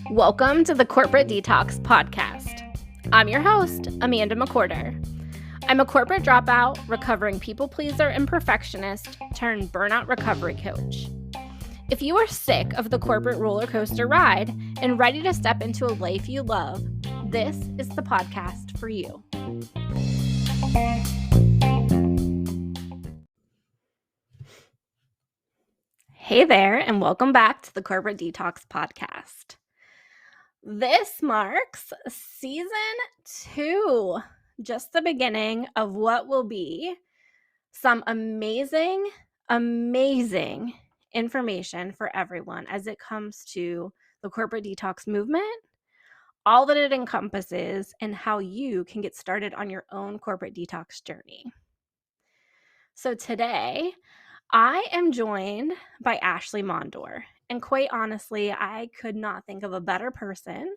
Welcome to the Corporate Detox Podcast. I'm your host, Amanda McWhorter. I'm a corporate dropout, recovering people pleaser and perfectionist turned burnout recovery coach. If you are sick of the corporate roller coaster ride and ready to step into a life you love, this is the podcast for you. Hey there, and welcome back to the Corporate Detox Podcast. This marks season 2, just the beginning of what will be some amazing information for everyone as it comes to the Corporate Detox Movement, all that it encompasses, and how you can get started on your own corporate detox journey. So today, I am joined by Ashley Mondor. And quite honestly, I could not think of a better person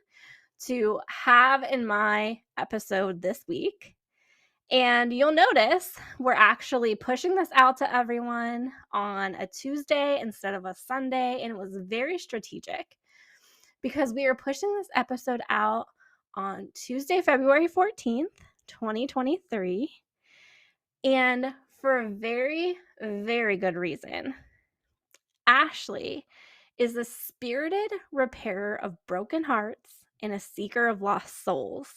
to have in my episode this week. And you'll notice we're actually pushing this out to everyone on a Tuesday instead of a Sunday. And it was very strategic because we are pushing this episode out on Tuesday, February 14th, 2023. And for a very, very good reason. Ashley is a spirited repairer of broken hearts and a seeker of lost souls.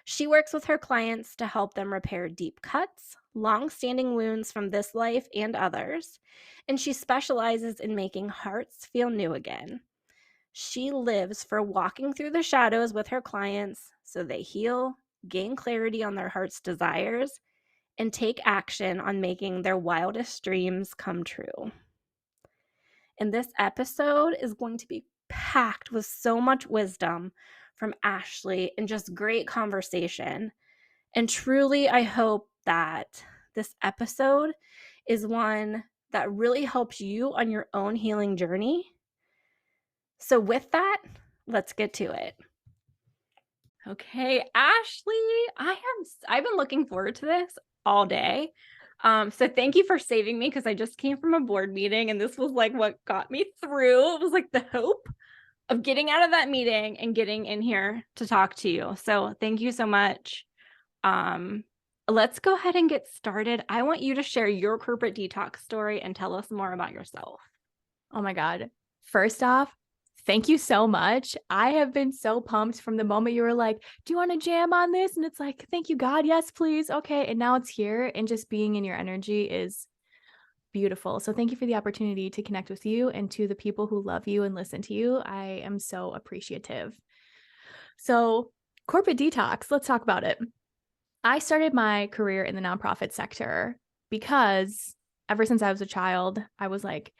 She works with her clients to help them repair deep cuts, long-standing wounds from this life and others, and she specializes in making hearts feel new again. She lives for walking through the shadows with her clients so they heal, gain clarity on their heart's desires, and take action on making their wildest dreams come true. And this episode is going to be packed with so much wisdom from Ashley and just great conversation. And truly, I hope that this episode is one that really helps you on your own healing journey. So with that, let's get to it. Okay, Ashley, I've been looking forward to this all day. So thank you for saving me because I just came from a board meeting and this was like what got me through. It was like the hope of getting out of that meeting and getting in here to talk to you. So thank you so much. Let's go ahead and get started. I want you to share your corporate detox story and tell us more about yourself. Oh my God. First off, thank you so much. I have been so pumped from the moment you were like, do you want to jam on this? And it's like, thank you, God. Yes, please. Okay. And now it's here. And just being in your energy is beautiful. So thank you for the opportunity to connect with you and to the people who love you and listen to you. I am so appreciative. So corporate detox, let's talk about it. I started my career in the nonprofit sector because ever since I was a child, I was like,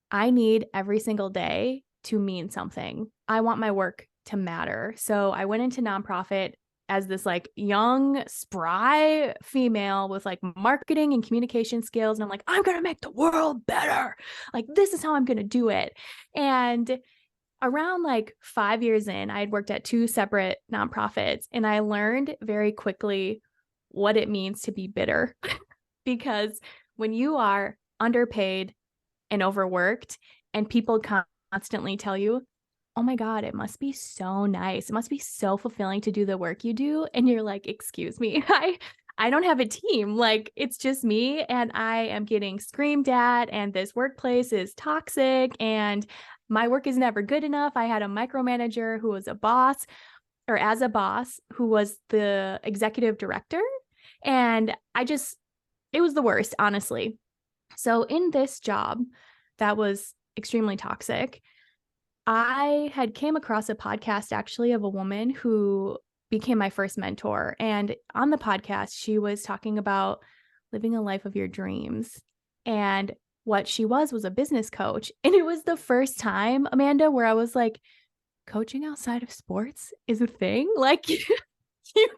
I need every single day to mean something. I want my work to matter. So I went into nonprofit as this like young, spry female with like marketing and communication skills. And I'm like, I'm going to make the world better. Like, this is how I'm going to do it. And around like 5 years in, I had worked at 2 separate nonprofits and I learned very quickly what it means to be bitter because when you are underpaid and overworked and people constantly tell you, oh my God, it must be so nice. It must be so fulfilling to do the work you do. And you're like, excuse me, I don't have a team. Like, it's just me and I am getting screamed at and this workplace is toxic and my work is never good enough. I had a micromanager who was a boss or as a boss who was the executive director. And it was the worst, honestly. So in this job that was extremely toxic, I had came across a podcast actually of a woman who became my first mentor. And on the podcast, she was talking about living a life of your dreams. And what she was a business coach. And it was the first time, Amanda, where I was like, coaching outside of sports is a thing? Like, you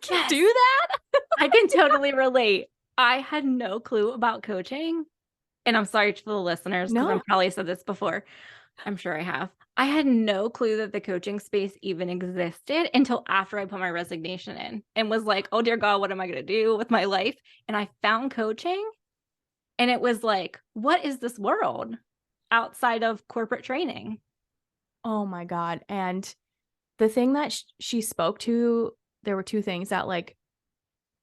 can do that? I can totally relate. I had no clue about coaching. And I'm sorry for the listeners because I've probably said this before. I'm sure I have. I had no clue that the coaching space even existed until after I put my resignation in and was like, oh dear God, what am I going to do with my life? And I found coaching And it was like, what is this world outside of corporate training? Oh my God. And the thing that she spoke to, there were two things that like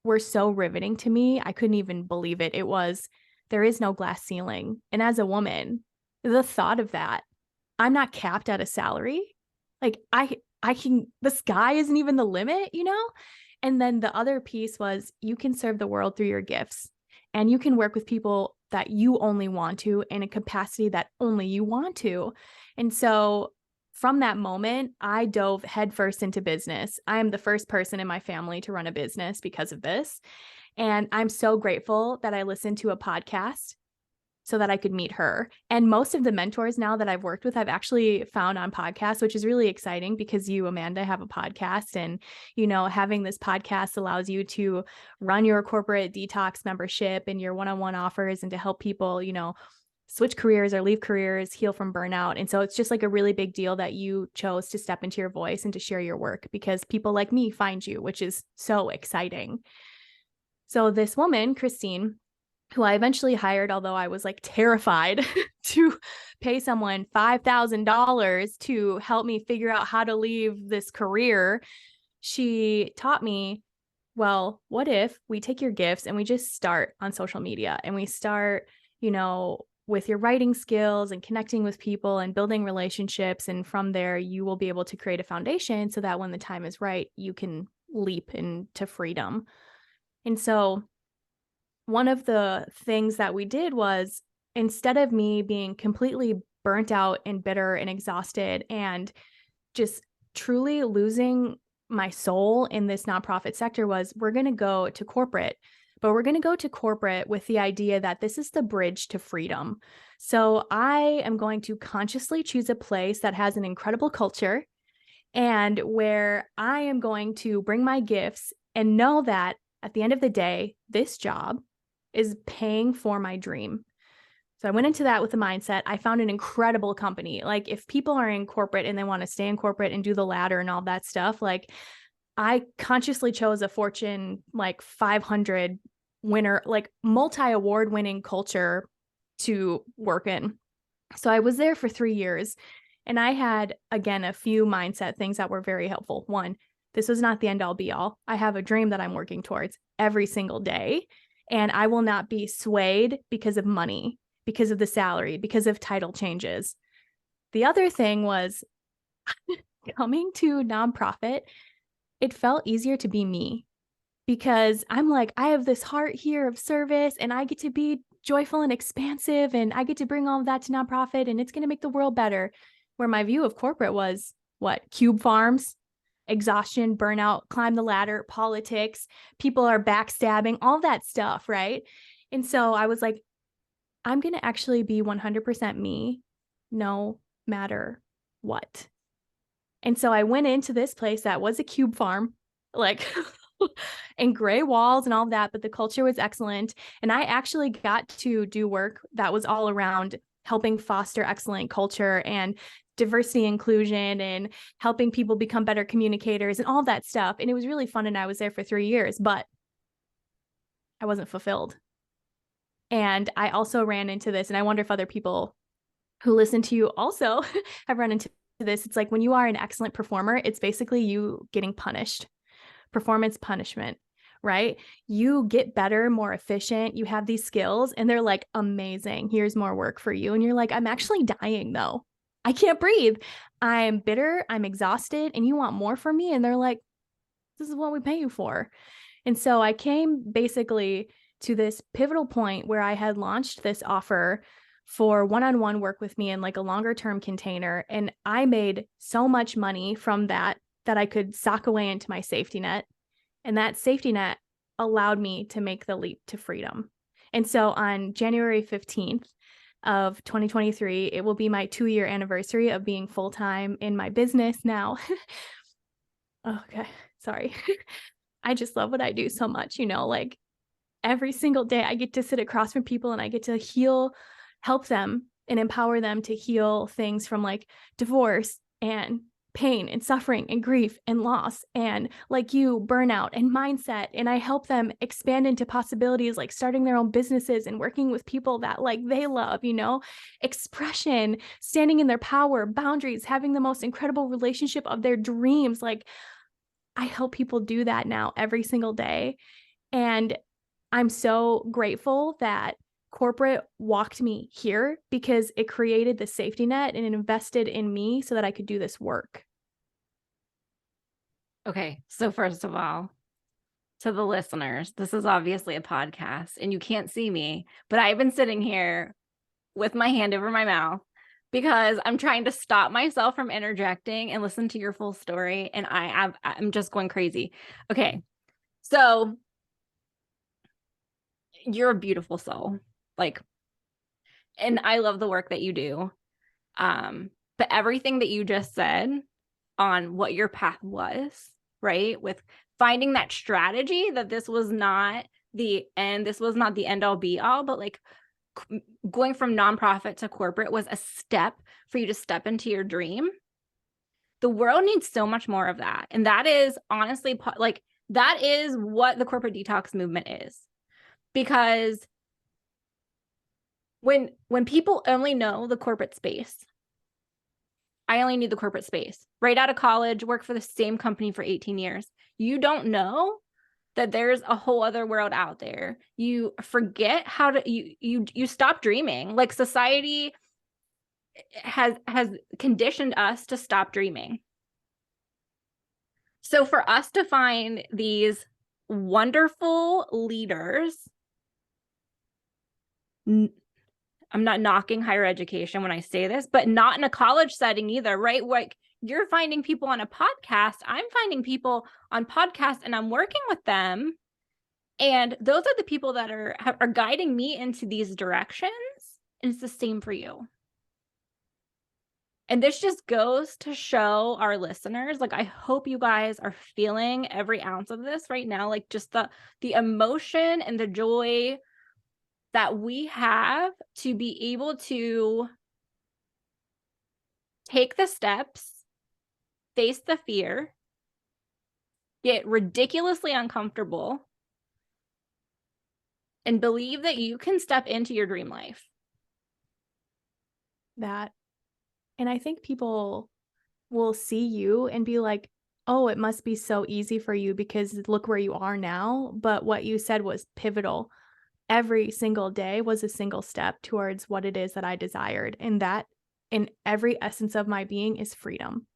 were so riveting to me. I couldn't even believe it. It was, there is no glass ceiling. And as a woman, the thought of that, I'm not capped at a salary. Like I can, the sky isn't even the limit, you know? And then the other piece was you can serve the world through your gifts and you can work with people that you only want to in a capacity that only you want to. And so from that moment, I dove headfirst into business. I am the first person in my family to run a business because of this. And I'm so grateful that I listened to a podcast so that I could meet her. And most of the mentors now that I've worked with, I've actually found on podcasts, which is really exciting because you, Amanda, have a podcast. And, you know, having this podcast allows you to run your corporate detox membership and your one-on-one offers and to help people, you know, switch careers or leave careers, heal from burnout. And so it's just like a really big deal that you chose to step into your voice and to share your work because people like me find you, which is so exciting. So this woman, Christine, who I eventually hired, although I was like terrified to pay someone $5,000 to help me figure out how to leave this career. She taught me, well, what if we take your gifts and we just start on social media and we start, you know, with your writing skills and connecting with people and building relationships. And from there, you will be able to create a foundation so that when the time is right, you can leap into freedom. And so one of the things that we did was instead of me being completely burnt out and bitter and exhausted and just truly losing my soul in this nonprofit sector was we're going to go to corporate, but we're going to go to corporate with the idea that this is the bridge to freedom. So I am going to consciously choose a place that has an incredible culture and where I am going to bring my gifts and know that at the end of the day, this job is paying for my dream. So I went into that with the mindset. I found an incredible company. Like if people are in corporate and they want to stay in corporate and do the ladder and all that stuff, like I consciously chose a Fortune like 500 winner, like multi-award winning culture to work in. So I was there for 3 years and I had, again, a few mindset things that were very helpful. One, this was not the end all be all. I have a dream that I'm working towards every single day. And I will not be swayed because of money, because of the salary, because of title changes. The other thing was coming to nonprofit, it felt easier to be me because I'm like, I have this heart here of service and I get to be joyful and expansive and I get to bring all of that to nonprofit and it's going to make the world better. Where my view of corporate was what? Cube farms, exhaustion, burnout, climb the ladder, politics, people are backstabbing, all that stuff, right? And so I was like, I'm going to actually be 100% me, no matter what. And so I went into this place that was a cube farm, like, and gray walls and all that, but the culture was excellent. And I actually got to do work that was all around helping foster excellent culture and diversity inclusion and helping people become better communicators and all that stuff. And it was really fun. And I was there for 3 years, but I wasn't fulfilled. And I also ran into this, and I wonder if other people who listen to you also have run into this. It's like when you are an excellent performer, it's basically you getting punished, performance punishment, right? You get better, more efficient, you have these skills, and they're like, amazing, here's more work for you. And you're like, I'm actually dying though. I can't breathe. I'm bitter, I'm exhausted, and you want more from me? And they're like, this is what we pay you for. And so I came basically to this pivotal point where I had launched this offer for one-on-one work with me in like a longer term container. And I made so much money from that I could sock away into my safety net. And that safety net allowed me to make the leap to freedom. And so on January 15th of 2023, it will be my 2-year anniversary of being full-time in my business now. Okay, sorry. I just love what I do so much, you know, like every single day I get to sit across from people and I get to help them and empower them to heal things from like divorce and pain and suffering and grief and loss and like you burnout and mindset, and I help them expand into possibilities like starting their own businesses and working with people that like they love, expression, standing in their power, boundaries, having the most incredible relationship of their dreams. Like I help people do that now every single day, and I'm so grateful that corporate walked me here because it created the safety net and it invested in me so that I could do this work. Okay, so first of all, to the listeners, this is obviously a podcast and you can't see me, but I've been sitting here with my hand over my mouth because I'm trying to stop myself from interjecting and listen to your full story. And I'm just going crazy. Okay, so you're a beautiful soul, like, and I love the work that you do. But everything that you just said on what your path was, right? With finding that strategy that this was not the end, this was not the end all be all, but like going from nonprofit to corporate was a step for you to step into your dream. The world needs so much more of that. And that is honestly like, that is what the corporate detox movement is. Because when people only know the corporate space, I only need the corporate space. Right out of college, work for the same company for 18 years. You don't know that there's a whole other world out there. You forget how to you stop dreaming. Like society has conditioned us to stop dreaming. So for us to find these wonderful leaders, I'm not knocking higher education when I say this, but not in a college setting either, right? Like you're finding people on a podcast. I'm finding people on podcasts and I'm working with them. And those are the people that are guiding me into these directions. And it's the same for you. And this just goes to show our listeners, like, I hope you guys are feeling every ounce of this right now. Like just the emotion and the joy that we have to be able to take the steps, face the fear, get ridiculously uncomfortable, and believe that you can step into your dream life. That, and I think people will see you and be like, oh, it must be so easy for you because look where you are now. But what you said was pivotal. Every single day was a single step towards what it is that I desired. And that in every essence of my being is freedom.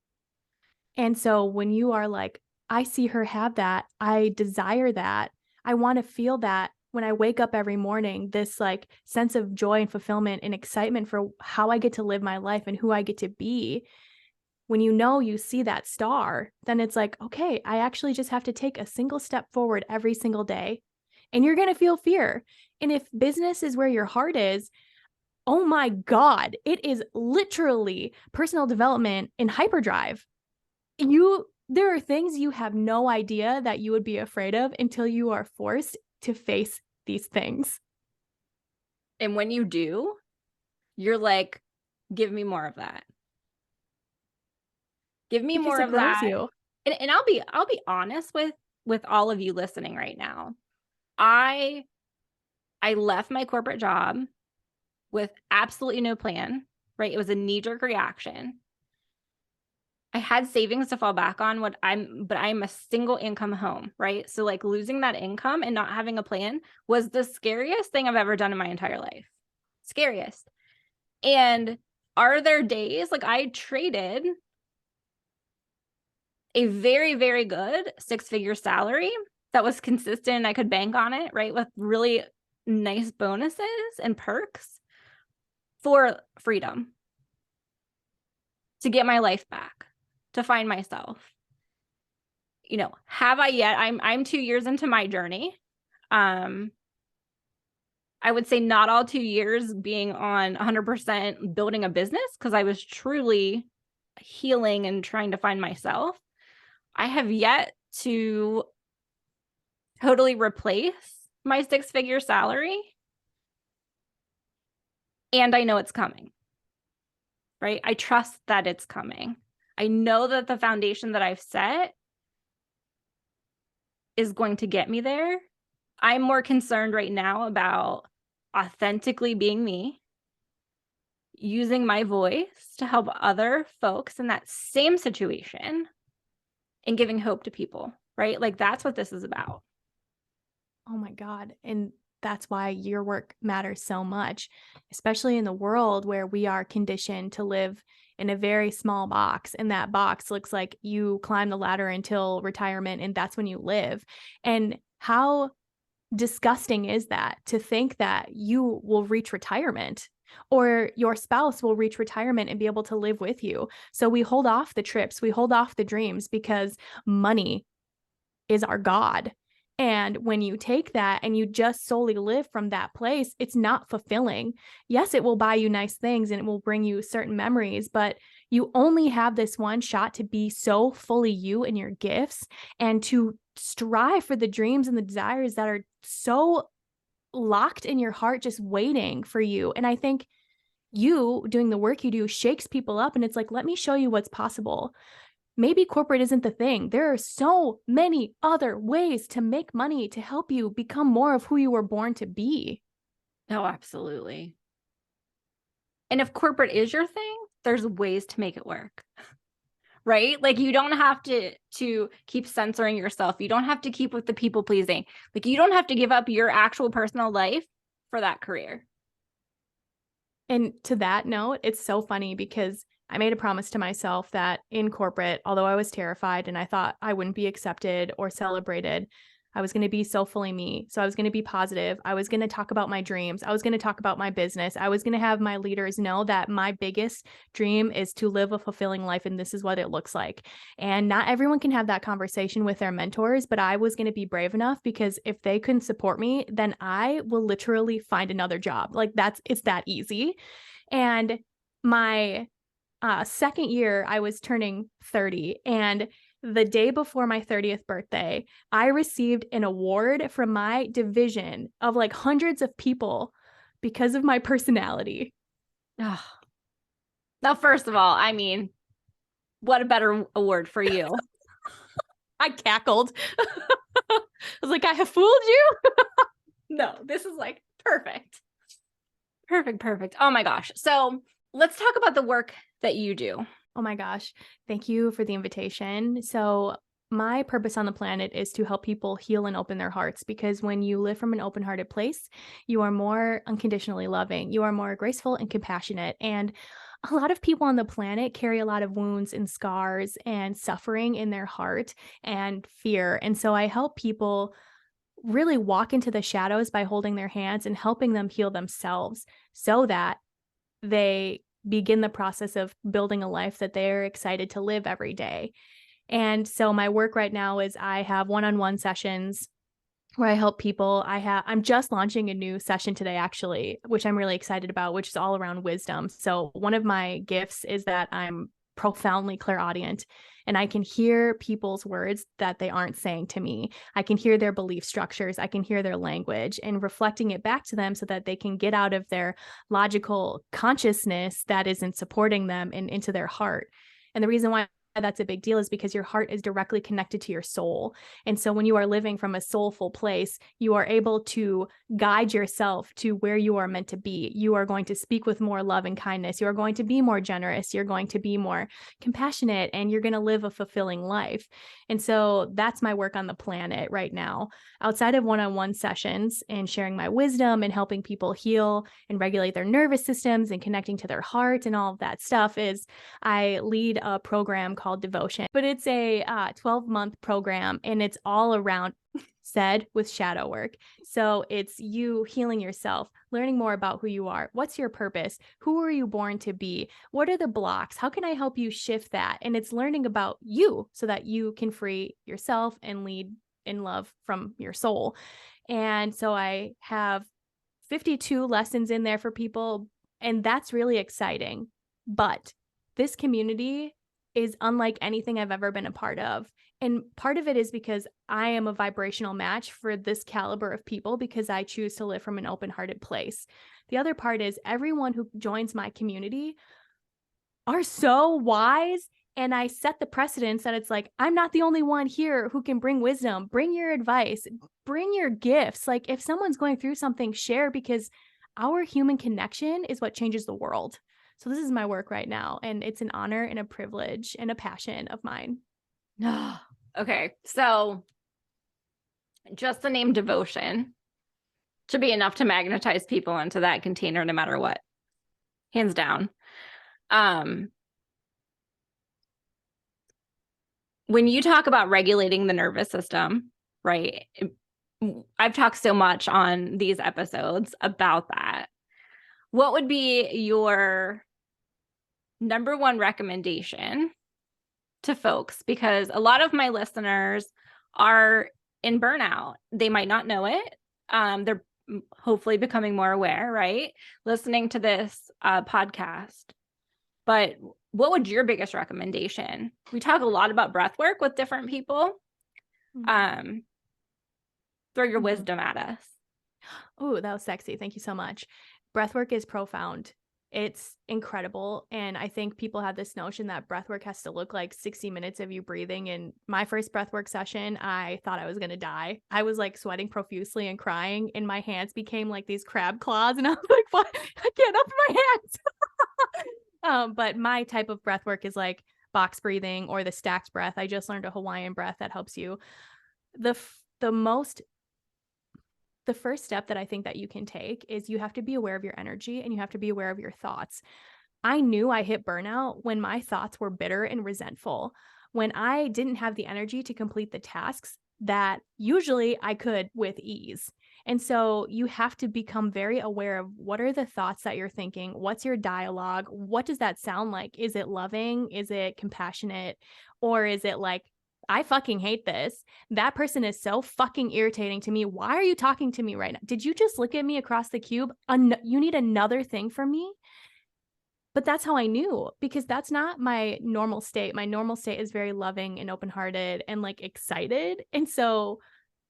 And so when you are like, I see her have that, I desire that, I want to feel that when I wake up every morning, this like sense of joy and fulfillment and excitement for how I get to live my life and who I get to be. When you see that star, then it's like, okay, I actually just have to take a single step forward every single day. And you're going to feel fear. And if business is where your heart is, oh my God, it is literally personal development in hyperdrive. There are things you have no idea that you would be afraid of until you are forced to face these things. And when you do, you're like, give me more of that. Give me Because more it of grows that. you. And I'll be honest with all of you listening right now. I left my corporate job with absolutely no plan, right? It was a knee-jerk reaction. I had savings to fall back on but I'm a single income home, right? So like losing that income and not having a plan was the scariest thing I've ever done in my entire life. Scariest. And are there days like I traded a very, very good 6-figure salary that was consistent. I could bank on it, right? With really nice bonuses and perks for freedom, to get my life back, to find myself. Have I yet? I'm 2 years into my journey. I would say not all 2 years being on 100% building a business, because I was truly healing and trying to find myself. I have yet to totally replace my 6-figure salary. And I know it's coming, right? I trust that it's coming. I know that the foundation that I've set is going to get me there. I'm more concerned right now about authentically being me, using my voice to help other folks in that same situation and giving hope to people, right? Like that's what this is about. Oh my God. And that's why your work matters so much, especially in the world where we are conditioned to live in a very small box. And that box looks like you climb the ladder until retirement, and that's when you live. And how disgusting is that to think that you will reach retirement or your spouse will reach retirement and be able to live with you? So we hold off the trips, we hold off the dreams because money is our God. And when you take that and you just solely live from that place, it's not fulfilling. Yes, it will buy you nice things and it will bring you certain memories, but you only have this one shot to be so fully you and your gifts and to strive for the dreams and the desires that are so locked in your heart, just waiting for you. And I think you doing the work you do shakes people up and it's like, let me show you what's possible. Maybe corporate isn't the thing. There are so many other ways to make money to help you become more of who you were born to be. Oh, absolutely. And if corporate is your thing, there's ways to make it work. Right? Like you don't have to keep censoring yourself. You don't have to keep with the people pleasing. Like you don't have to give up your actual personal life for that career. And to that note, it's so funny because I made a promise to myself that in corporate, although I was terrified and I thought I wouldn't be accepted or celebrated, I was going to be so fully me. So I was going to be positive. I was going to talk about my dreams. I was going to talk about my business. I was going to have my leaders know that my biggest dream is to live a fulfilling life and this is what it looks like. And not everyone can have that conversation with their mentors, but I was going to be brave enough because if they couldn't support me, then I will literally find another job. Like it's that easy. And my second year, I was turning 30. And the day before my 30th birthday, I received an award from my division of like hundreds of people because of my personality. Ugh. Now, first of all, I mean, what a better award for you. I cackled. I was like, I have fooled you. No, this is like perfect. Perfect. Oh my gosh. So let's talk about the work that you do. Oh my gosh. Thank you for the invitation. So, my purpose on the planet is to help people heal and open their hearts because when you live from an open hearted place, you are more unconditionally loving, you are more graceful and compassionate. And a lot of people on the planet carry a lot of wounds and scars and suffering in their heart and fear. And so, I help people really walk into the shadows by holding their hands and helping them heal themselves so that they begin the process of building a life that they're excited to live every day. And so my work right now is I have one-on-one sessions where I help people. I'm just launching a new session today actually, which I'm really excited about, which is all around wisdom. So one of my gifts is that I'm profoundly clairaudient and I can hear people's words that they aren't saying to me. I can hear their belief structures. I can hear their language and reflecting it back to them so that they can get out of their logical consciousness that isn't supporting them and into their heart. And the reason why that's a big deal is because your heart is directly connected to your soul. And so when you are living from a soulful place, you are able to guide yourself to where you are meant to be. You are going to speak with more love and kindness. You are going to be more generous. You're going to be more compassionate, and you're going to live a fulfilling life. And so that's my work on the planet right now. Outside of one-on-one sessions and sharing my wisdom and helping people heal and regulate their nervous systems and connecting to their heart and all of that stuff is I lead a program called Devotion, but it's a 12-month program and it's all around said with shadow work. So it's you healing yourself, learning more about who you are. What's your purpose? Who are you born to be? What are the blocks? How can I help you shift that? And it's learning about you so that you can free yourself and lead in love from your soul. And so I have 52 lessons in there for people, and that's really exciting. But this community is unlike anything I've ever been a part of. And part of it is because I am a vibrational match for this caliber of people because I choose to live from an open-hearted place. The other part is everyone who joins my community are so wise And I set the precedence that it's like, I'm not the only one here who can bring wisdom, bring your advice, bring your gifts. Like if someone's going through something, share, because our human connection is what changes the world. So this is my work right now. And it's an honor and a privilege and a passion of mine. Okay. So just the name devotion should be enough to magnetize people into that container no matter what. Hands down. When you talk about regulating the nervous system, right? I've talked so much on these episodes about that. What would be your number one recommendation to folks? Because a lot of my listeners are in burnout. They might not know it. They're hopefully becoming more aware, right? Listening to this podcast. But what would your biggest recommendation? We talk a lot about breath work with different people. Throw your wisdom at us. Oh, that was sexy. Thank you so much. Breathwork is profound. It's incredible. And I think people have this notion that breathwork has to look like 60 minutes of you breathing. And my first breathwork session, I thought I was going to die. I was like sweating profusely and crying, and my hands became like these crab claws. And I was like, what? I can't open my hands. But my type of breathwork is like box breathing or the stacked breath. I just learned a Hawaiian breath that helps you. The first step that I think that you can take is you have to be aware of your energy and you have to be aware of your thoughts. I knew I hit burnout when my thoughts were bitter and resentful, when I didn't have the energy to complete the tasks that usually I could with ease. And so you have to become very aware of what are the thoughts that you're thinking? What's your dialogue? What does that sound like? Is it loving? Is it compassionate? Or is it like, I fucking hate this. That person is so fucking irritating to me. Why are you talking to me right now? Did you just look at me across the cube? You need another thing from me? But that's how I knew, because that's not my normal state. My normal state is very loving and open-hearted and like excited. And so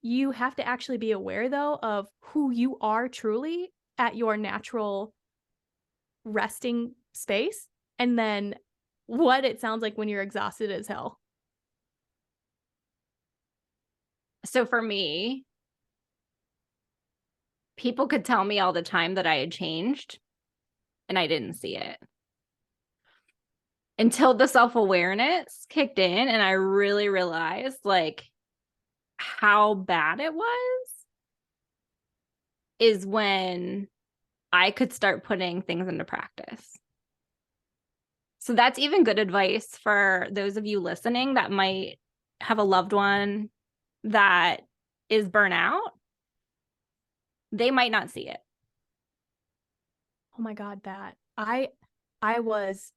you have to actually be aware though of who you are truly at your natural resting space, and then what it sounds like when you're exhausted as hell. So for me, people could tell me all the time that I had changed and I didn't see it until the self-awareness kicked in and I really realized like how bad it was, is when I could start putting things into practice. So that's even good advice for those of you listening that might have a loved one that is burnout. They might not see it. Oh my God, that I was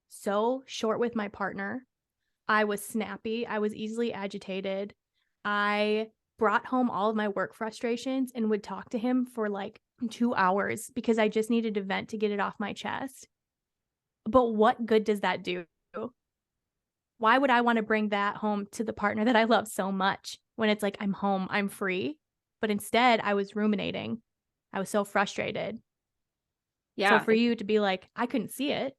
so short with my partner. I was snappy. I was easily agitated. I brought home all of my work frustrations and would talk to him for like 2 hours because I just needed to vent to get it off my chest. But what good does that do? Why would I want to bring that home to the partner that I love so much when it's like, I'm home, I'm free? But instead, I was ruminating. I was so frustrated. Yeah. So for you to be like, I couldn't see it.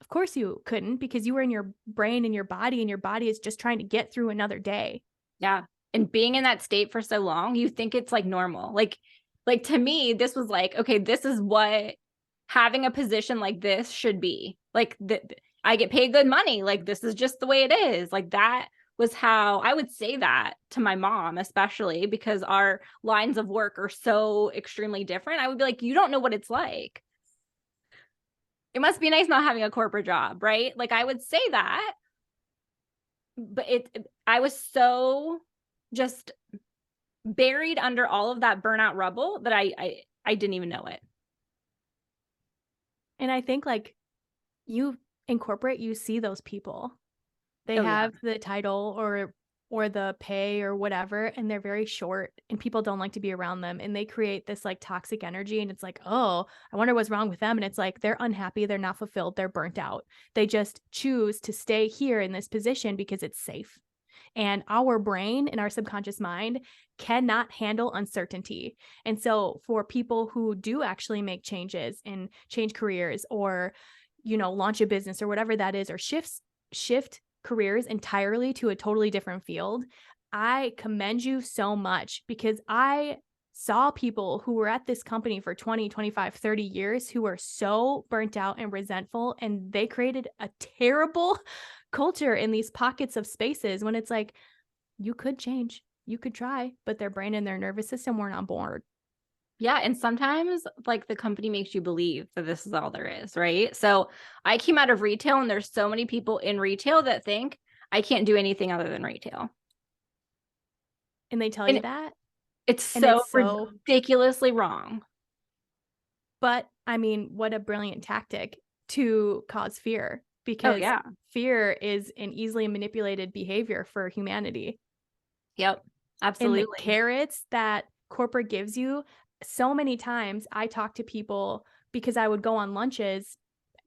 Of course you couldn't, because you were in your brain and your body is just trying to get through another day. Yeah. And being in that state for so long, you think it's like normal. Like to me, this was like, okay, this is what having a position like this should be. Like I get paid good money. Like this is just the way it is. Like that was how I would say that to my mom, especially because our lines of work are so extremely different. I would be like, you don't know what it's like. It must be nice not having a corporate job, right? Like I would say that, but I was so just buried under all of that burnout rubble that I didn't even know it. And I think like you in corporate, you see those people. They have the title or the pay or whatever, and they're very short and people don't like to be around them, and they create this like toxic energy, and it's like, oh, I wonder what's wrong with them. And it's like they're unhappy, they're not fulfilled, they're burnt out. They just choose to stay here in this position because it's safe. And our brain and our subconscious mind cannot handle uncertainty. And so for people who do actually make changes and change careers or, you know, launch a business or whatever that is, or shifts shift careers entirely to a totally different field, I commend you so much because I saw people who were at this company for 20, 25, 30 years who were so burnt out and resentful, and they created a terrible culture in these pockets of spaces when it's like, you could change, you could try, but their brain and their nervous system weren't on board. Yeah, and sometimes, like, the company makes you believe that this is all there is, right? So, I came out of retail, and there's so many people in retail that think I can't do anything other than retail. And they tell you And that, it's and so it's so, ridiculously wrong. but I mean, what a brilliant tactic to cause fear, Oh, because yeah. fear is an easily manipulated behavior for humanity. Yep. And the Absolutely. carrots that corporate gives you, so many times I talk to people because I would go on lunches.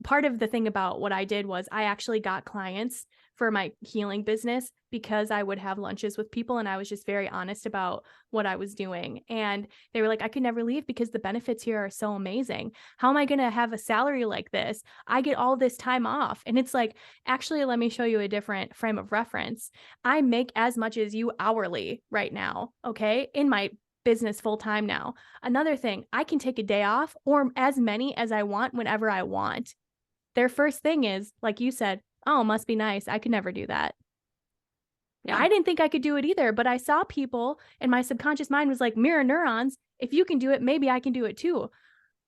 Part of the thing about what I did was I actually got clients for my healing business because I would have lunches with people and I was just very honest about what I was doing. And they were like, I could never leave because the benefits here are so amazing. How am I going to have a salary like this? I get all this time off. And it's like, actually, let me show you a different frame of reference. I make as much as you hourly right now, okay, in my business full time now. Another thing, I can take a day off or as many as I want whenever I want. Their first thing is, like you said, "Oh, must be nice. I could never do that." Yeah. I didn't think I could do it either, but I saw people and my subconscious mind was like, "Mirror neurons. If you can do it, maybe I can do it too."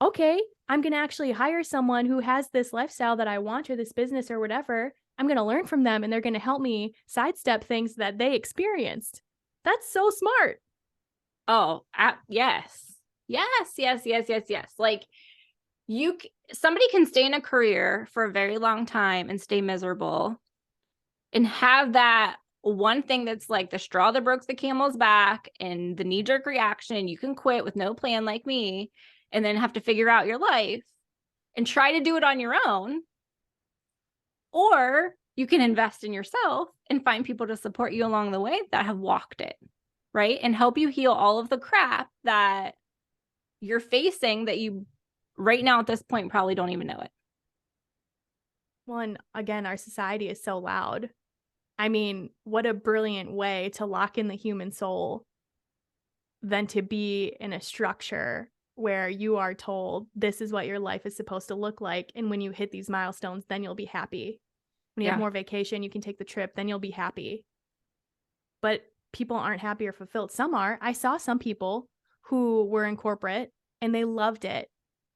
Okay, I'm going to actually hire someone who has this lifestyle that I want or this business or whatever. I'm going to learn from them and they're going to help me sidestep things that they experienced. That's so smart. Oh, yes. Yes, yes, yes, yes, yes. Like, somebody can stay in a career for a very long time and stay miserable and have that one thing that's like the straw that broke the camel's back and the knee-jerk reaction, you can quit with no plan like me, and then have to figure out your life and try to do it on your own. Or you can invest in yourself and find people to support you along the way that have walked it, right? And help you heal all of the crap that you're facing that you right now at this point probably don't even know it. Well, and again, our society is so loud. I mean, what a brilliant way to lock in the human soul than to be in a structure where you are told this is what your life is supposed to look like. And when you hit these milestones, then you'll be happy. When you have Yeah. more vacation, you can take the trip, then you'll be happy. But people aren't happy or fulfilled. Some are. I saw some people who were in corporate and they loved it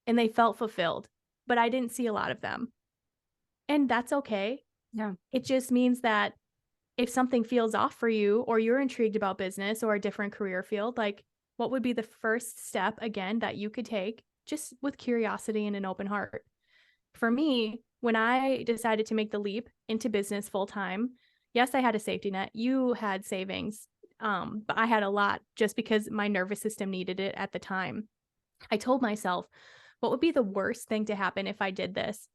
and they felt fulfilled, but I didn't see a lot of them. And that's okay. Yeah. It just means that if something feels off for you or you're intrigued about business or a different career field, like what would be the first step again that you could take just with curiosity and an open heart? For me, when I decided to make the leap into business full time, yes, I had a safety net. You had savings, but I had a lot just because my nervous system needed it at the time. I told myself, what would be the worst thing to happen if I did this?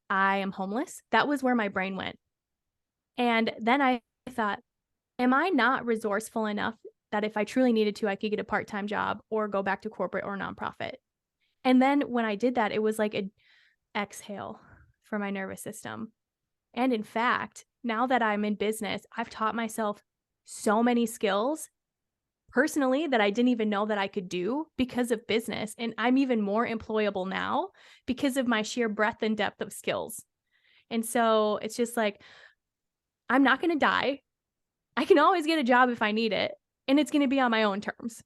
I am homeless. That was where my brain went. And then I thought, am I not resourceful enough that if I truly needed to, I could get a part time job or go back to corporate or nonprofit? And then when I did that, it was like an exhale for my nervous system. And in fact, now that I'm in business, I've taught myself so many skills personally that I didn't even know that I could do because of business. And I'm even more employable now because of my sheer breadth and depth of skills. And so it's just like, I'm not going to die. I can always get a job if I need it, and it's going to be on my own terms.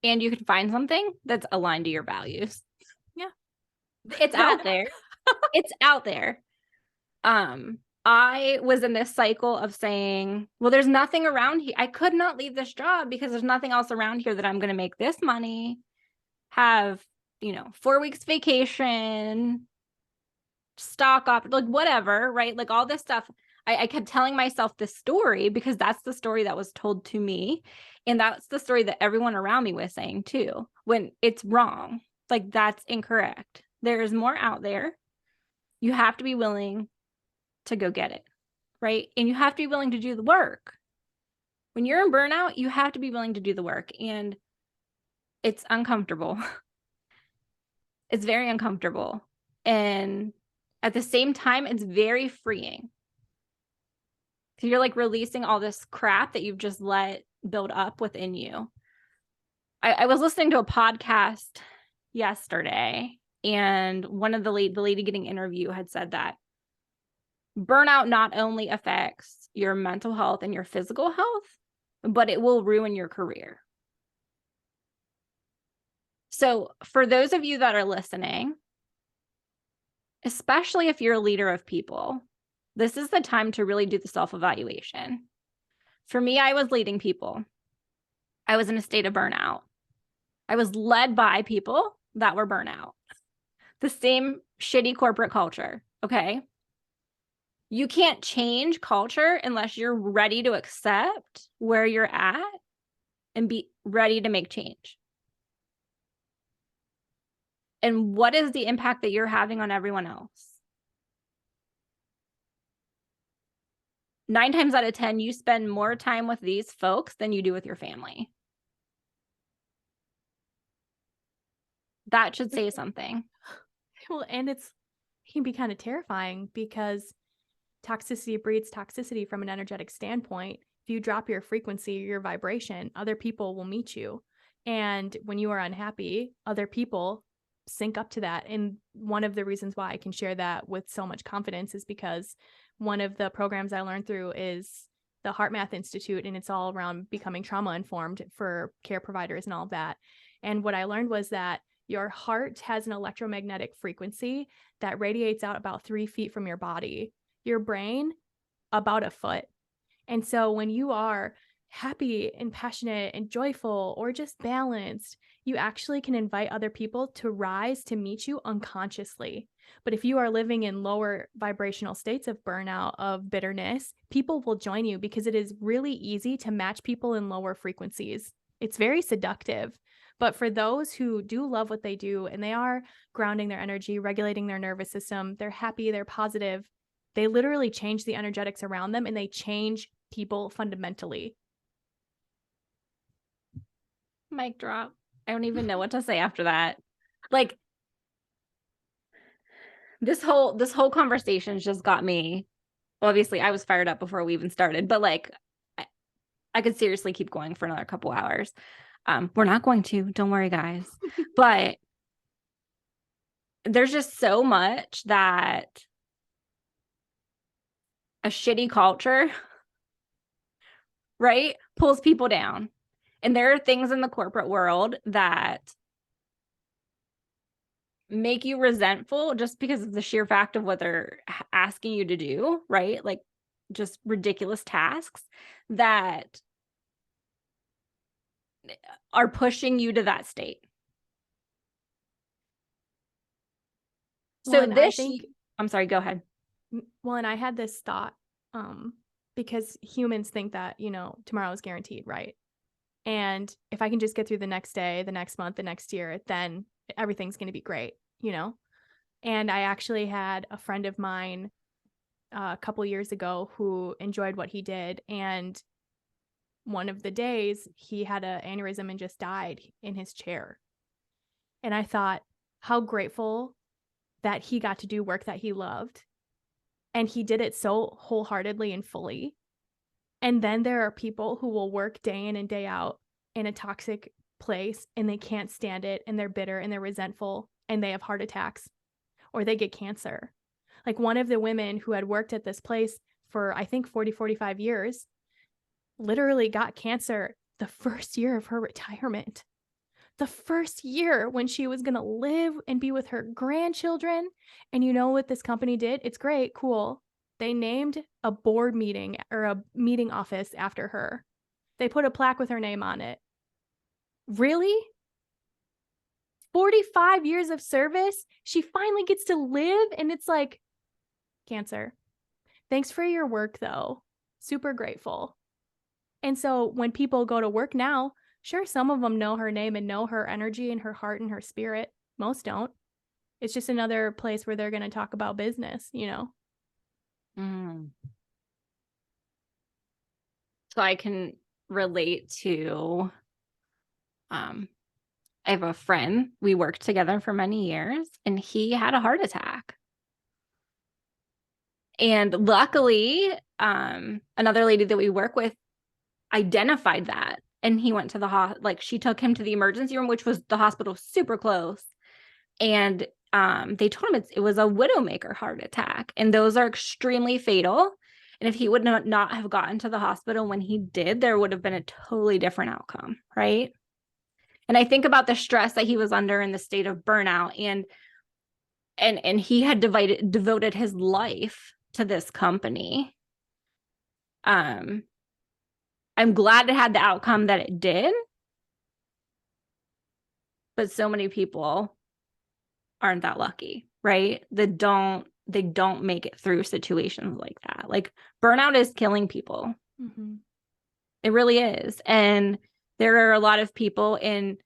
And you can find something that's aligned to your values. Yeah. It's out That there. It's out there. I was in this cycle of saying, well, there's nothing around here. I could not leave this job because there's nothing else around here that I'm going to make this money, have, 4 weeks vacation, stock up, like whatever, right? Like all this stuff. I kept telling myself this story because that's the story that was told to me. And that's the story that everyone around me was saying too, when it's wrong. Like that's incorrect. There is more out there. You have to be willing to go get it, right? And you have to be willing to do the work. When you're in burnout, you have to be willing to do the work. And it's uncomfortable. It's very uncomfortable. And At the same time, it's very freeing. 'Cause you're like releasing all this crap that you've just let build up within you. I was listening to a podcast yesterday, and one of the lady getting interviewed had said that burnout not only affects your mental health and your physical health, but it will ruin your career. So, for those of you that are listening, especially if you're a leader of people, this is the time to really do the self-evaluation. For me, I was leading people. I was in a state of burnout. I was led by people that were burnout. The same shitty corporate culture, okay? You can't change culture unless you're ready to accept where you're at and be ready to make change. And what is the impact that you're having on everyone else? 9 times out of 10, you spend more time with these folks than you do with your family. That should say something. Well, and it can be kind of terrifying because toxicity breeds toxicity from an energetic standpoint. If you drop your frequency, your vibration, other people will meet you. And when you are unhappy, other people sync up to that. And one of the reasons why I can share that with so much confidence is because one of the programs I learned through is the Heart Math Institute, and it's all around becoming trauma informed for care providers and all of that. And what I learned was that your heart has an electromagnetic frequency that radiates out about 3 feet from your body, your brain about a foot. And so when you are happy and passionate and joyful or just balanced, you actually can invite other people to rise to meet you unconsciously. But if you are living in lower vibrational states of burnout, of bitterness, people will join you because it is really easy to match people in lower frequencies. It's very seductive. But for those who do love what they do and they are grounding their energy, regulating their nervous system, they're happy, they're positive, they literally change the energetics around them and they change people fundamentally. Mic drop. I don't even know what to say after that. Like, this whole conversation's just got me. Obviously, I was fired up before we even started, but like I could seriously keep going for another couple hours. We're not going to, don't worry, guys. But there's just so much that a shitty culture, right, pulls people down. And there are things in the corporate world that make you resentful just because of the sheer fact of what they're asking you to do, right? Like just ridiculous tasks that are pushing you to that state. Well, So and I this, think, I'm sorry, go ahead. well, and I had this thought, because humans think that, tomorrow is guaranteed, right? And if I can just get through the next day, the next month, the next year, then everything's going to be great, And I actually had a friend of mine a couple years ago who enjoyed what he did. And one of the days he had an aneurysm and just died in his chair. And I thought, how grateful that he got to do work that he loved. And he did it so wholeheartedly and fully. And then there are people who will work day in and day out in a toxic place and they can't stand it and they're bitter and they're resentful and they have heart attacks or they get cancer. Like one of the women who had worked at this place for, I think, 40, 45 years, literally got cancer the first year of her retirement. The first year when she was going to live and be with her grandchildren. And you know what this company did? It's great, cool. They named a board meeting or a meeting office after her. They put a plaque with her name on it. Really? 45 years of service? She finally gets to live and it's like, cancer. Thanks for your work though. Super grateful. And so when people go to work now, sure, some of them know her name and know her energy and her heart and her spirit. Most don't. It's just another place where they're going to talk about business, Mm. So I can relate to, I have a friend, we worked together for many years, and he had a heart attack. And luckily, another lady that we work with identified that. And he went to the like she took him to the emergency room, which was the hospital super close. And they told him it was a widowmaker heart attack. And those are extremely fatal. And if he would not have gotten to the hospital when he did, there would have been a totally different outcome, right? And I think about the stress that he was under in the state of burnout, and he had devoted his life to this company. I'm glad it had the outcome that it did, but so many people aren't that lucky, right? They don't make it through situations like that. Like burnout is killing people. Mm-hmm. It really is. And there are a lot of people in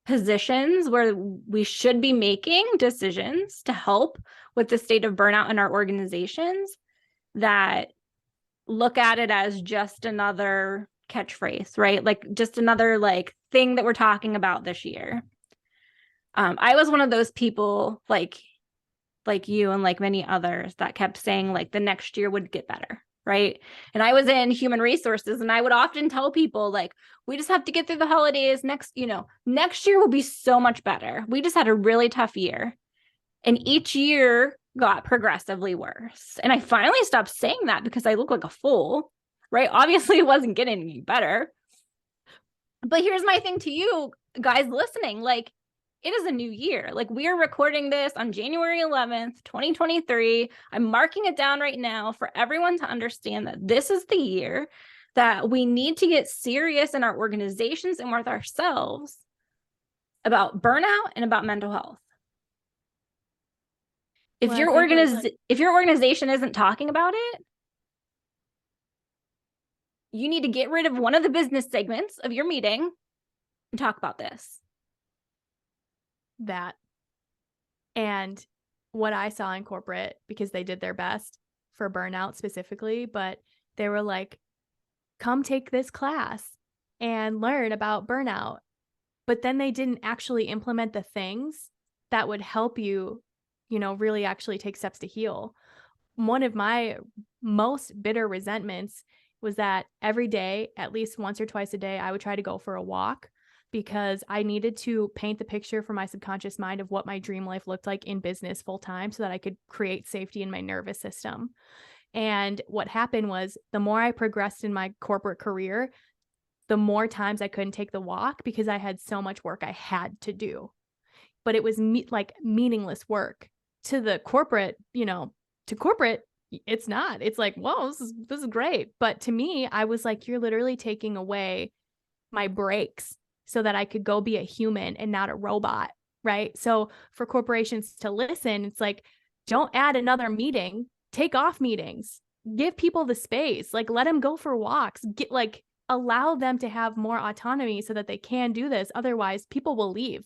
positions where we should be making decisions to help with the state of burnout in our organizations that look at it as just another catchphrase, right? Like just another like thing that we're talking about this year. I was one of those people like you and like many others that kept saying like the next year would get better, right? And I was in human resources, and I would often tell people like, we just have to get through the holidays. Next year will be so much better. We just had a really tough year. And each year got progressively worse. And I finally stopped saying that because I look like a fool, right? Obviously, it wasn't getting any better. But here's my thing to you guys listening, like, it is a new year. Like, we are recording this on January 11th, 2023. I'm marking it down right now for everyone to understand that this is the year that we need to get serious in our organizations and with ourselves about burnout and about mental health. If your organization isn't talking about it, you need to get rid of one of the business segments of your meeting and talk about this. That. And what I saw in corporate, because they did their best for burnout specifically, but they were like, come take this class and learn about burnout. But then they didn't actually implement the things that would help you, really actually take steps to heal. One of my most bitter resentments was that every day, at least once or twice a day, I would try to go for a walk because I needed to paint the picture for my subconscious mind of what my dream life looked like in business full time so that I could create safety in my nervous system. And what happened was the more I progressed in my corporate career, the more times I couldn't take the walk because I had so much work I had to do. But it was like meaningless work to the corporate, to corporate. It's not. It's like, whoa, this is great. But to me, I was like, you're literally taking away my breaks so that I could go be a human and not a robot, right? So for corporations to listen, it's like, don't add another meeting, take off meetings, give people the space, like let them go for walks, allow them to have more autonomy so that they can do this. Otherwise, people will leave.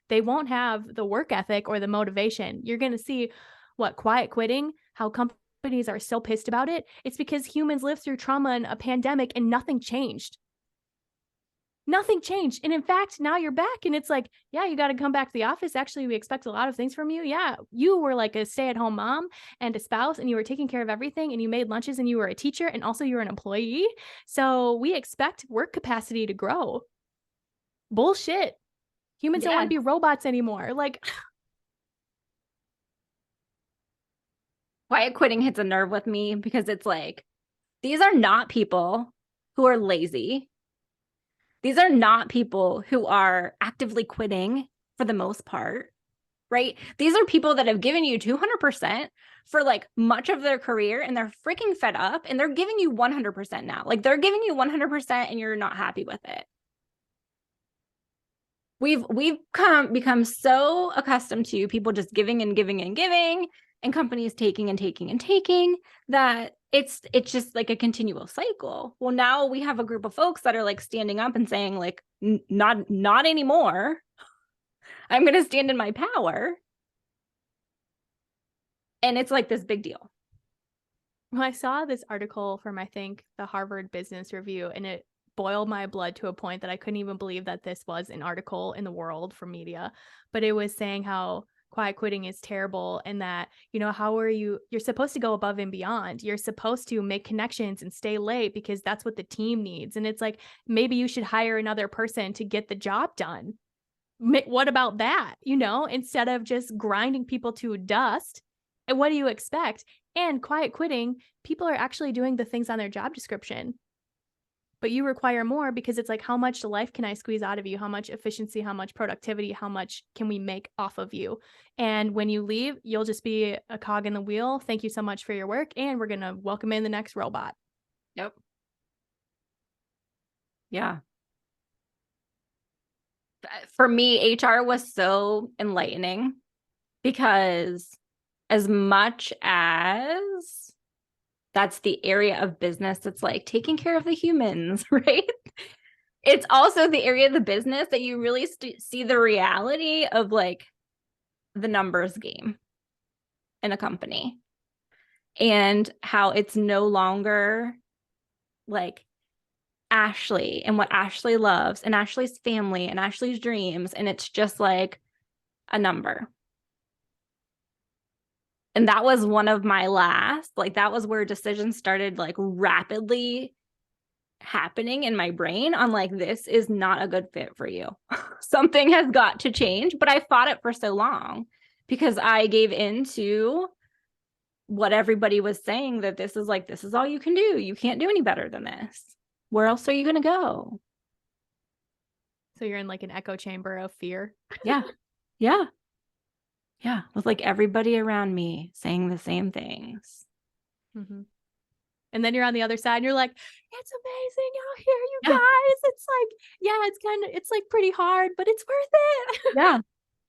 They won't have the work ethic or the motivation. You're going to see quiet quitting, how companies are so pissed about it. It's because humans lived through trauma and a pandemic and nothing changed. Nothing changed. And in fact, now you're back and it's like, yeah, you got to come back to the office. Actually, we expect a lot of things from you. Yeah, you were like a stay-at-home mom and a spouse and you were taking care of everything and you made lunches and you were a teacher and also you were an employee. So we expect work capacity to grow. Bullshit. Humans don't want to be robots anymore. Like, quiet quitting hits a nerve with me because it's like, these are not people who are lazy. These are not people who are actively quitting for the most part, right? These are people that have given you 200% for like much of their career and they're freaking fed up and they're giving you 100% now. Like they're giving you 100% and you're not happy with it. We've become so accustomed to people just giving and giving and giving and companies taking and taking and taking that it's just like a continual cycle. Well, now we have a group of folks that are like standing up and saying like, not anymore. I'm going to stand in my power. And it's like this big deal. Well, I saw this article from, I think, the Harvard Business Review, and it boiled my blood to a point that I couldn't even believe that this was an article in the world from media. But it was saying how quiet quitting is terrible and that, how are you're supposed to go above and beyond. You're supposed to make connections and stay late because that's what the team needs. And it's like, maybe you should hire another person to get the job done. What about that? Instead of just grinding people to dust. And what do you expect? And quiet quitting, people are actually doing the things on their job description. But you require more because it's like, how much life can I squeeze out of you? How much efficiency, how much productivity, how much can we make off of you? And when you leave, you'll just be a cog in the wheel. Thank you so much for your work. And we're going to welcome in the next robot. Yep. Yeah. For me, HR was so enlightening because as much as that's the area of business that's like taking care of the humans, right? It's also the area of the business that you really see the reality of like the numbers game in a company and how it's no longer like Ashley and what Ashley loves and Ashley's family and Ashley's dreams. And it's just like a number. And that was one of my last, like, that was where decisions started like rapidly happening in my brain on like, this is not a good fit for you. Something has got to change. But I fought it for so long because I gave into what everybody was saying, that this is all you can do. You can't do any better than this. Where else are you going to go? So you're in like an echo chamber of fear. Yeah. Yeah. Yeah. With like everybody around me saying the same things. Mm-hmm. And then you're on the other side and you're like, it's amazing out here, you Yeah. guys. It's like, yeah, it's like pretty hard, but it's worth it. Yeah.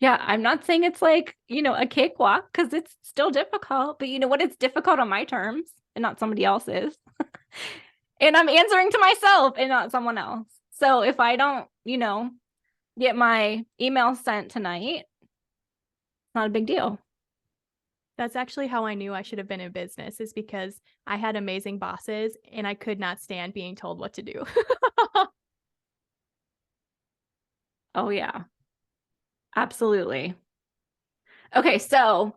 Yeah. I'm not saying it's like, a cakewalk because it's still difficult, but you know what? It's difficult on my terms and not somebody else's. And I'm answering to myself and not someone else. So if I don't, get my email sent tonight, it's not a big deal. That's actually how I knew I should have been in business, is because I had amazing bosses and I could not stand being told what to do. Oh, yeah. Absolutely. Okay, so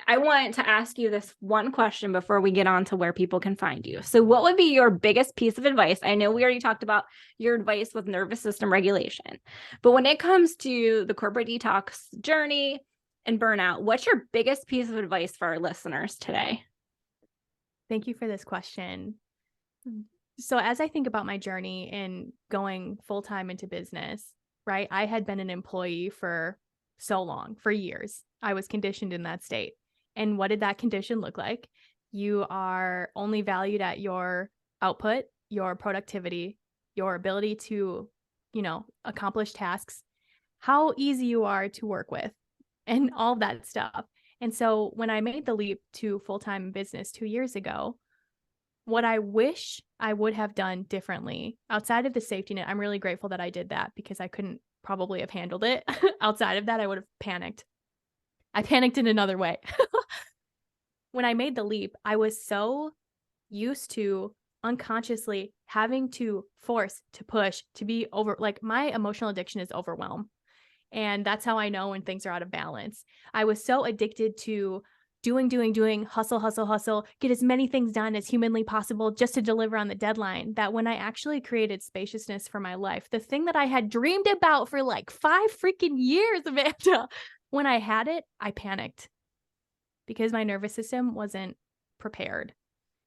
I want to ask you this one question before we get on to where people can find you. So what would be your biggest piece of advice? I know we already talked about your advice with nervous system regulation, but when it comes to the corporate detox journey and burnout, what's your biggest piece of advice for our listeners today? Thank you for this question. So as I think about my journey in going full-time into business, right? I had been an employee for so long, for years. I was conditioned in that state. And what did that condition look like? You are only valued at your output, your productivity, your ability to, accomplish tasks, how easy you are to work with, and all that stuff. And so when I made the leap to full-time business 2 years ago, what I wish I would have done differently outside of the safety net, I'm really grateful that I did that because I couldn't probably have handled it. Outside of that, I would have panicked. I panicked in another way. When I made the leap, I was so used to unconsciously having to force, to push, to be over, like my emotional addiction is overwhelm. And that's how I know when things are out of balance. I was so addicted to doing, hustle, hustle, hustle, get as many things done as humanly possible just to deliver on the deadline, that when I actually created spaciousness for my life, the thing that I had dreamed about for like 5 freaking years, Amanda, when I had it, I panicked because my nervous system wasn't prepared.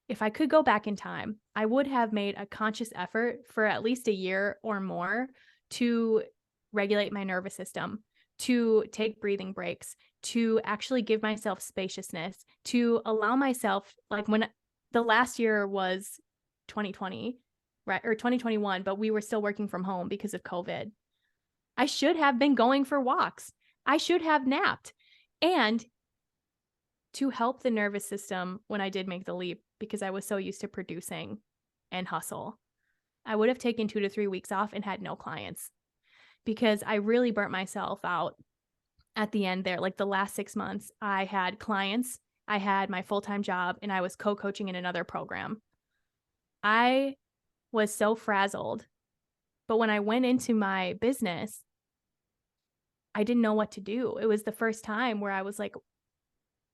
If I could go back in time, I would have made a conscious effort for at least a year or more to regulate my nervous system, to take breathing breaks, to actually give myself spaciousness, to allow myself, like when the last year was 2020, right? Or 2021, but we were still working from home because of COVID. I should have been going for walks. I should have napped. And to help the nervous system when I did make the leap, because I was so used to producing and hustle, I would have taken 2 to 3 weeks off and had no clients because I really burnt myself out at the end there. Like the last 6 months, I had clients, I had my full-time job, and I was co-coaching in another program. I was so frazzled. But when I went into my business, I didn't know what to do. It was the first time where I was like,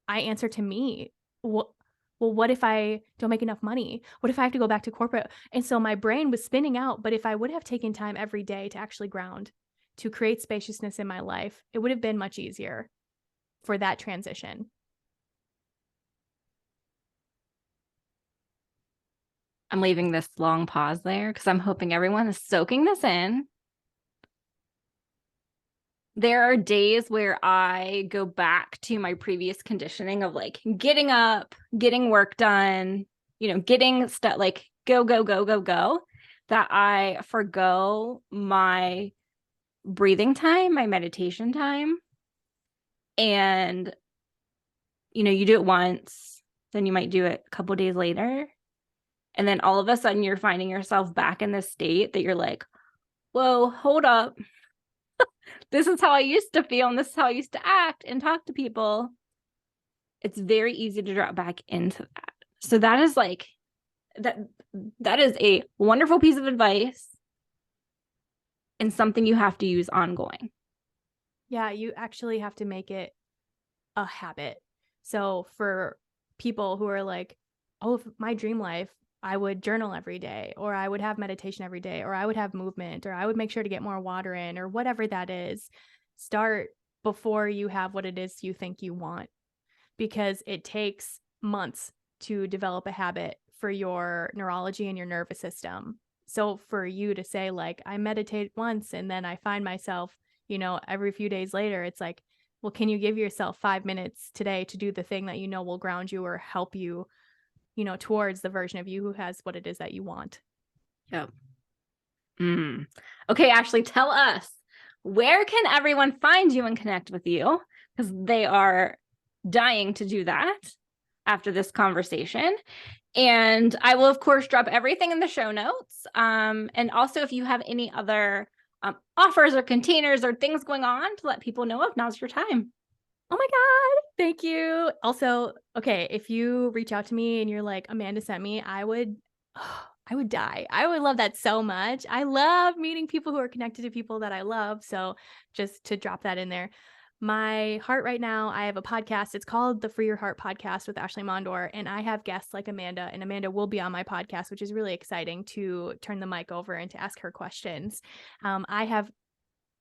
I answer to me. Well, what if I don't make enough money? What if I have to go back to corporate? And so my brain was spinning out. But if I would have taken time every day to actually ground, to create spaciousness in my life, it would have been much easier for that transition. I'm leaving this long pause there because I'm hoping everyone is soaking this in. There are days where I go back to my previous conditioning of like getting up, getting work done, getting stuff like go, go, go, go, go, that I forgo my breathing time, my meditation time. And, you do it once, then you might do it a couple days later. And then all of a sudden you're finding yourself back in this state that you're like, whoa, hold up. This is how I used to feel, and this is how I used to act and talk to people. It's very easy to drop back into that. So that is like that is a wonderful piece of advice and something you have to use ongoing. Yeah, you actually have to make it a habit. So for people who are like, oh, my dream life, I would journal every day, or I would have meditation every day, or I would have movement, or I would make sure to get more water in, or whatever that is. Start before you have what it is you think you want, because it takes months to develop a habit for your neurology and your nervous system. So for you to say like, I meditate once and then I find myself, every few days later, it's like, well, can you give yourself 5 minutes today to do the thing that will ground you or help you, towards the version of you who has what it is that you want? Yep. Okay, Ashley, tell us, where can everyone find you and connect with you? Because they are dying to do that after this conversation. And I will, of course, drop everything in the show notes. And also, if you have any other offers or containers or things going on to let people know of, now's your time. Oh my God. Thank you. Also, okay, if you reach out to me and you're like, Amanda sent me, I would die. I would love that so much. I love meeting people who are connected to people that I love. So just to drop that in there. My heart right now, I have a podcast. It's called the Free Your Heart Podcast with Ashley Mondor. And I have guests like Amanda, and Amanda will be on my podcast, which is really exciting to turn the mic over and to ask her questions. I have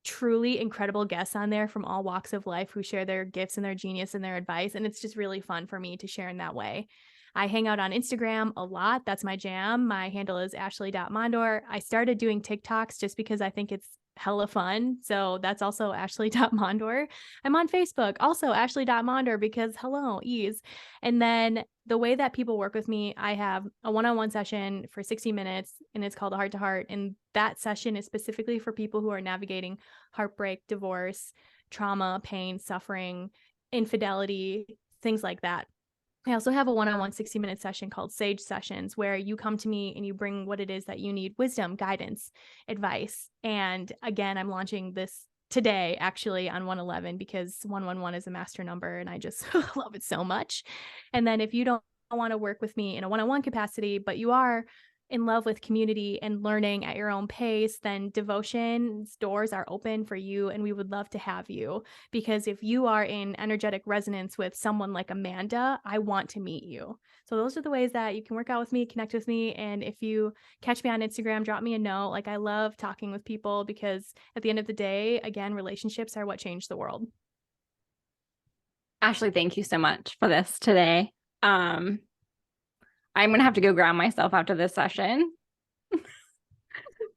truly incredible guests on there from all walks of life who share their gifts and their genius and their advice. And it's just really fun for me to share in that way. I hang out on Instagram a lot. That's my jam. My handle is ashley.mondor. I started doing TikToks just because I think it's hella fun. So that's also ashley.mondor. I'm on Facebook, also ashley.mondor, because hello, ease. And then the way that people work with me, I have a one-on-one session for 60 minutes and it's called a heart to heart. And that session is specifically for people who are navigating heartbreak, divorce, trauma, pain, suffering, infidelity, things like that. I also have a one-on-one 60-minute session called Sage Sessions, where you come to me and you bring what it is that you need: wisdom, guidance, advice. And again, I'm launching this today actually on 111 because 111 is a master number and I just love it so much. And then if you don't want to work with me in a one-on-one capacity, but you are in love with community and learning at your own pace, then Devotion's doors are open for you, and we would love to have you. Because if you are in energetic resonance with someone like Amanda, I want to meet you. So those are the ways that you can work out with me, connect with me. And if you catch me on Instagram, drop me a note. Like, I love talking with people because at the end of the day, again, relationships are what change the world. Ashley, thank you so much for this today. I'm going to have to go ground myself after this session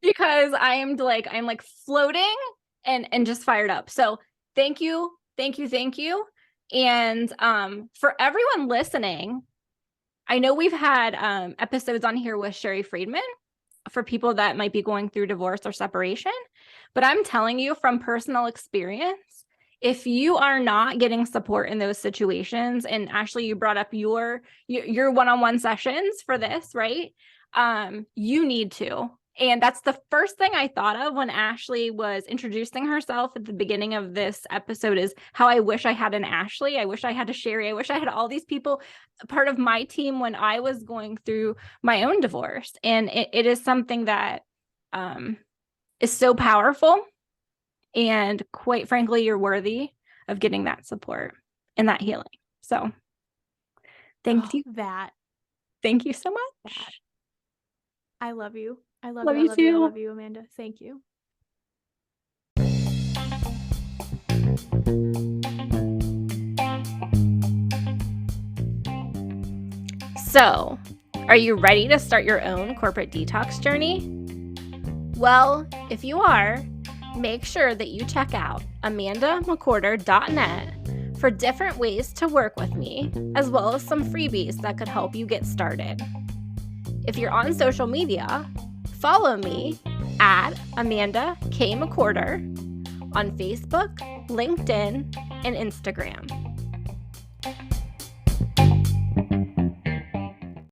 because I'm like floating and just fired up. So thank you. Thank you. Thank you. And for everyone listening, I know we've had episodes on here with Sherry Friedman for people that might be going through divorce or separation. But I'm telling you from personal experience, if you are not getting support in those situations, and Ashley, you brought up your one-on-one sessions for this, right? You need to. And that's the first thing I thought of when Ashley was introducing herself at the beginning of this episode, is how I wish I had an Ashley. I wish I had a Sherry. I wish I had all these people part of my team when I was going through my own divorce. And it is something that is so powerful. And quite frankly, you're worthy of getting that support and that healing. So thank you. That. Thank you so That. much. I love you. I love Love you. I you love you. I too. love you, Amanda. Thank you. So, are you ready to start your own corporate detox journey? Well, if you are, make sure that you check out amandamccorder.net for different ways to work with me, as well as some freebies that could help you get started. If you're on social media, follow me at Amanda K. McCorder on Facebook, LinkedIn, and Instagram.